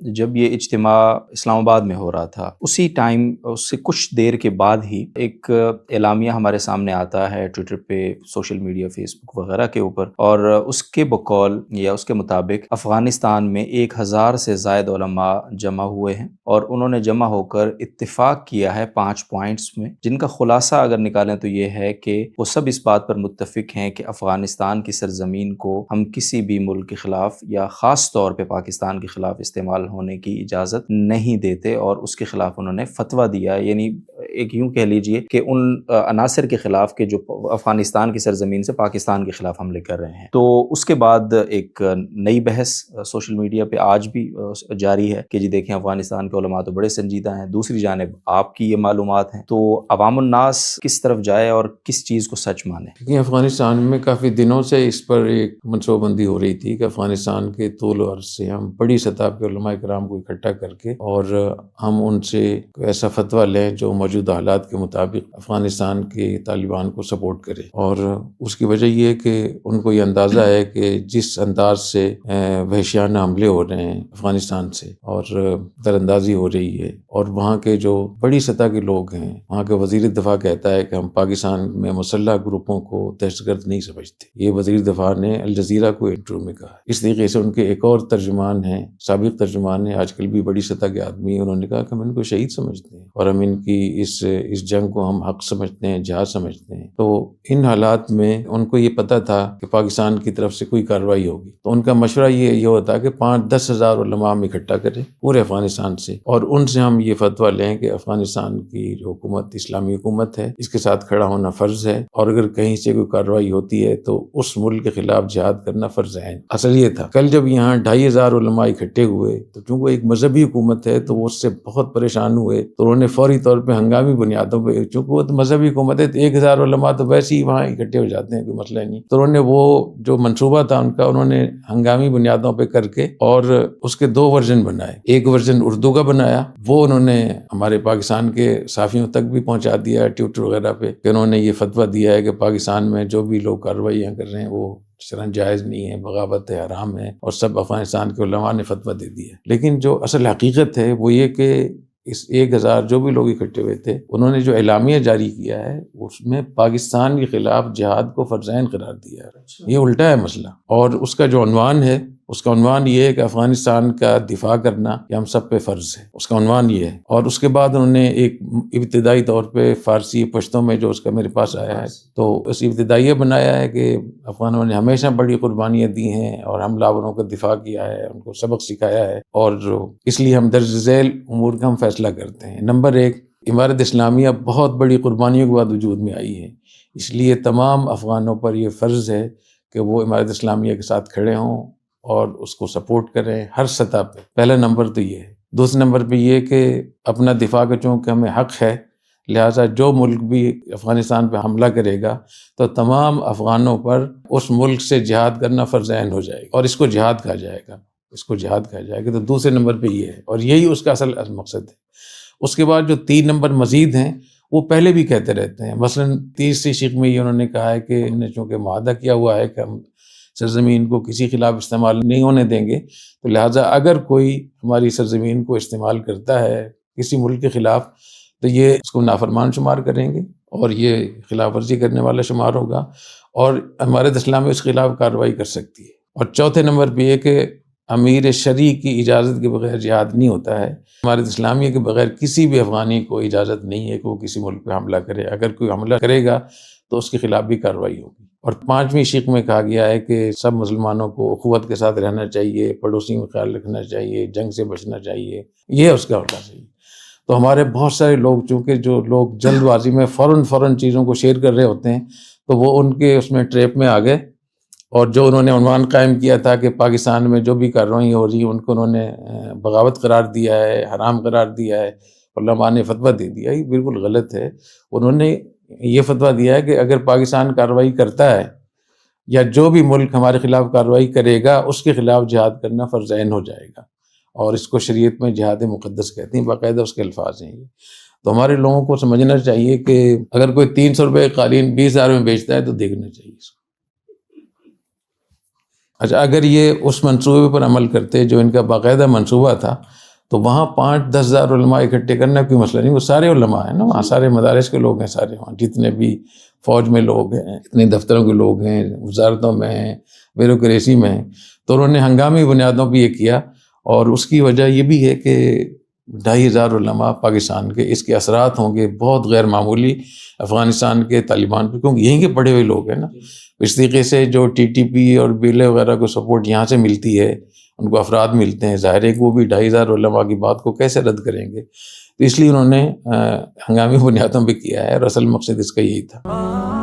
جب یہ اجتماع اسلام آباد میں ہو رہا تھا اسی ٹائم اس سے کچھ دیر کے بعد ہی ایک اعلامیہ ہمارے سامنے آتا ہے ٹویٹر پہ، سوشل میڈیا، فیس بک وغیرہ کے اوپر، اور اس کے بقول یا اس کے مطابق افغانستان میں 1000 سے زائد علماء جمع ہوئے ہیں، اور انہوں نے جمع ہو کر اتفاق کیا ہے 5 پوائنٹس میں، جن کا خلاصہ اگر نکالیں تو یہ ہے کہ وہ سب اس بات پر متفق ہیں کہ افغانستان کی سرزمین کو ہم کسی بھی ملک کے خلاف یا خاص طور پہ پاکستان کے خلاف استعمال ہونے کی اجازت نہیں دیتے، اور اس کے خلاف انہوں نے فتویٰ دیا، یعنی ایک یوں کہہ لیجئے کہ ان عناصر کے خلاف کہ جو افغانستان کی سرزمین سے پاکستان کے خلاف حملے کر رہے ہیں۔ تو اس کے بعد ایک نئی بحث سوشل میڈیا پہ آج بھی جاری ہے کہ جی دیکھیں افغانستان کے علماء تو بڑے سنجیدہ ہیں، دوسری جانب آپ کی یہ معلومات ہیں، تو عوام الناس کس طرف جائے اور کس چیز کو سچ مانے؟ دیکھیں، افغانستان میں کافی دنوں سے اس پر ایک منصوبہ بندی ہو رہی تھی کہ افغانستان کے طول و عرض سے ہم بڑی سطح پہ علماء کرام کو اکٹھا کر کے اور ہم ان سے ایسا فتویٰ لیں جو موجودہ حالات کے مطابق افغانستان کے طالبان کو سپورٹ کرے۔ اور اس کی وجہ یہ ہے کہ ان کو یہ اندازہ ہے کہ جس انداز سے وحشیانہ حملے ہو رہے ہیں افغانستان سے اور در اندازی ہو رہی ہے، اور وہاں کے جو بڑی سطح کے لوگ ہیں، وہاں کے وزیر دفاع کہتا ہے کہ ہم پاکستان میں مسلح گروپوں کو دہشت گرد نہیں سمجھتے، یہ وزیر دفاع نے الجزیرہ کو انٹرویو میں کہا۔ اس طریقے سے ان کے ایک اور ترجمان ہیں، سابق ترجمان ہیں، آج کل بھی بڑی سطح کے آدمی ہیں، انہوں نے کہا کہ ہم ان کو شہید سمجھتے ہیں اور ہم ان کی اس جنگ کو ہم حق سمجھتے ہیں، جہاد سمجھتے ہیں۔ تو ان حالات میں ان کو یہ پتہ تھا کہ پاکستان کی طرف سے کوئی کارروائی ہوگی، تو ان کا مشورہ یہ ہوتا کہ 5-10 ہزار علماء ہم اکٹھا کریں پورے افغانستان سے، اور ان سے ہم یہ فتویٰ لیں کہ افغانستان کی جو حکومت اسلامی حکومت ہے اس کے ساتھ کھڑا ہونا فرض ہے، اور اگر کہیں سے کوئی کارروائی ہوتی ہے تو اس ملک کے خلاف جہاد کرنا فرض ہے۔ اصل یہ تھا کل جب یہاں 2500 علماء اکٹھے ہوئے تو چونکہ ایک مذہبی حکومت ہے تو وہ اس سے بہت پریشان ہوئے، تو انہوں نے فوری طور پہ ہنگامی بنیادوں پہ، چونکہ وہ تو مذہبی حکومت ہے تو 1000 علماء تو ویسے ہی وہاں اکٹھے ہو جاتے ہیں، کوئی مسئلہ نہیں، تو انہوں نے وہ جو منصوبہ تھا ان کا انہوں نے ہنگامی بنیادوں پہ کر کے اور اس کے 2 ورژن بنائے۔ ایک ورژن اردو کا بنایا، وہ انہوں نے ہمارے پاکستان کے صحافیوں تک بھی پہنچا دیا ٹویٹر وغیرہ پہ کہ انہوں نے یہ فتویٰ دیا ہے کہ پاکستان میں جو بھی لوگ کارروائیاں کر رہے ہیں وہ شرعاً جائز نہیں ہے، بغاوت ہے، حرام ہے، اور سب افغانستان کے علماء نے فتویٰ دے دیا۔ لیکن جو اصل حقیقت ہے وہ یہ کہ اس 1000 جو بھی لوگ اکٹھے ہوئے تھے انہوں نے جو اعلامیہ جاری کیا ہے اس میں پاکستان کے خلاف جہاد کو فرض عین قرار دیا ہے۔ یہ الٹا ہے مسئلہ، اور اس کا جو عنوان ہے اس کا عنوان یہ ہے کہ افغانستان کا دفاع کرنا یہ ہم سب پہ فرض ہے، اس کا عنوان یہ ہے۔ اور اس کے بعد انہوں نے ایک ابتدائی طور پہ فارسی پشتوں میں جو اس کا میرے پاس آیا ہے تو اس ابتدائیہ بنایا ہے کہ افغانوں نے ہمیشہ بڑی قربانیاں دی ہیں اور ہم لاوروں کا دفاع کیا ہے، ان کو سبق سکھایا ہے، اور اس لیے ہم درج ذیل امور کا ہم فیصلہ کرتے ہیں۔ نمبر 1، امارت اسلامیہ بہت بڑی قربانیوں کے بعد وجود میں آئی ہے، اس لیے تمام افغانوں پر یہ فرض ہے کہ وہ امارت اسلامیہ کے ساتھ کھڑے ہوں اور اس کو سپورٹ کریں ہر سطح پہ۔ پہلا نمبر تو یہ ہے۔ دوسرے نمبر پہ یہ کہ اپنا دفاع کا چونکہ ہمیں حق ہے، لہٰذا جو ملک بھی افغانستان پہ حملہ کرے گا تو تمام افغانوں پر اس ملک سے جہاد کرنا فرض عین ہو جائے گا، اور اس کو جہاد کہا جائے گا، اس کو جہاد کہا جائے گا۔ تو دوسرے نمبر پہ یہ ہے، اور یہی اس کا اصل مقصد ہے۔ اس کے بعد جو 3 نمبر مزید ہیں وہ پہلے بھی کہتے رہتے ہیں، مثلاً تیسری شق میں یہ انہوں نے کہا ہے کہ انہوں نے چونکہ معاہدہ کیا ہوا ہے کہ ہم سرزمین کو کسی خلاف استعمال نہیں ہونے دیں گے، تو لہٰذا اگر کوئی ہماری سرزمین کو استعمال کرتا ہے کسی ملک کے خلاف تو یہ اس کو نافرمان شمار کریں گے اور یہ خلاف ورزی کرنے والا شمار ہوگا، اور امارت اسلامیہ اس کے خلاف کارروائی کر سکتی ہے۔ اور چوتھے نمبر پہ یہ کہ امیر شرعی کی اجازت کے بغیر جہاد نہیں ہوتا ہے، امارت اسلامیہ کے بغیر کسی بھی افغانی کو اجازت نہیں ہے کہ وہ کسی ملک پہ حملہ کرے، اگر کوئی حملہ کرے گا تو اس کے خلاف بھی کارروائی ہوگی۔ اور 5ویں شق میں کہا گیا ہے کہ سب مسلمانوں کو اخوت کے ساتھ رہنا چاہیے، پڑوسیوں کا خیال رکھنا چاہیے، جنگ سے بچنا چاہیے، یہ اس کا ہونا چاہیے۔ تو ہمارے بہت سارے لوگ چونکہ جو لوگ جلد بازی میں فوراً چیزوں کو شیئر کر رہے ہوتے ہیں تو وہ ان کے اس میں ٹریپ میں آ گئے، اور جو انہوں نے عنوان قائم کیا تھا کہ پاکستان میں جو بھی کارروائی ہو رہی ہے ان کو انہوں نے بغاوت قرار دیا ہے، حرام قرار دیا ہے، علماء نے فتویٰ دے دیا، یہ بالکل غلط ہے۔ انہوں نے یہ فتویٰ دیا ہے کہ اگر پاکستان کارروائی کرتا ہے یا جو بھی ملک ہمارے خلاف کارروائی کرے گا اس کے خلاف جہاد کرنا فرض عین ہو جائے گا، اور اس کو شریعت میں جہاد مقدس کہتے ہیں، باقاعدہ اس کے الفاظ ہیں یہ۔ تو ہمارے لوگوں کو سمجھنا چاہیے کہ اگر کوئی 300 روپے قالین 20,000 میں بیچتا ہے تو دیکھنا چاہیے اس کو۔ اچھا، اگر یہ اس منصوبے پر عمل کرتے جو ان کا باقاعدہ منصوبہ تھا تو وہاں 5-10 ہزار علماء اکٹھے کرنا کوئی مسئلہ نہیں. وہ سارے علماء ہیں نا وہاں، سارے مدارس کے لوگ ہیں، سارے وہاں جتنے بھی فوج میں لوگ ہیں، اتنے دفتروں کے لوگ ہیں، وزارتوں میں ہیں، بیوروکریسی میں ہیں. تو انہوں نے ہنگامی بنیادوں پہ یہ کیا، اور اس کی وجہ یہ بھی ہے کہ 2,500 علماء پاکستان کے، اس کے اثرات ہوں گے بہت غیر معمولی افغانستان کے طالبان پہ، کیونکہ یہیں کے پڑھے ہوئے لوگ ہیں نا. اس طریقے سے جو ٹی ٹی پی اور بیلے وغیرہ کو سپورٹ یہاں سے ملتی ہے، ان کو افراد ملتے ہیں، ظاہر ہے کہ وہ بھی 2,500 علماء کی بات کو کیسے رد کریں گے. تو اس لیے انہوں نے ہنگامی بنیادوں پہ کیا ہے، اور اصل مقصد اس کا یہی تھا.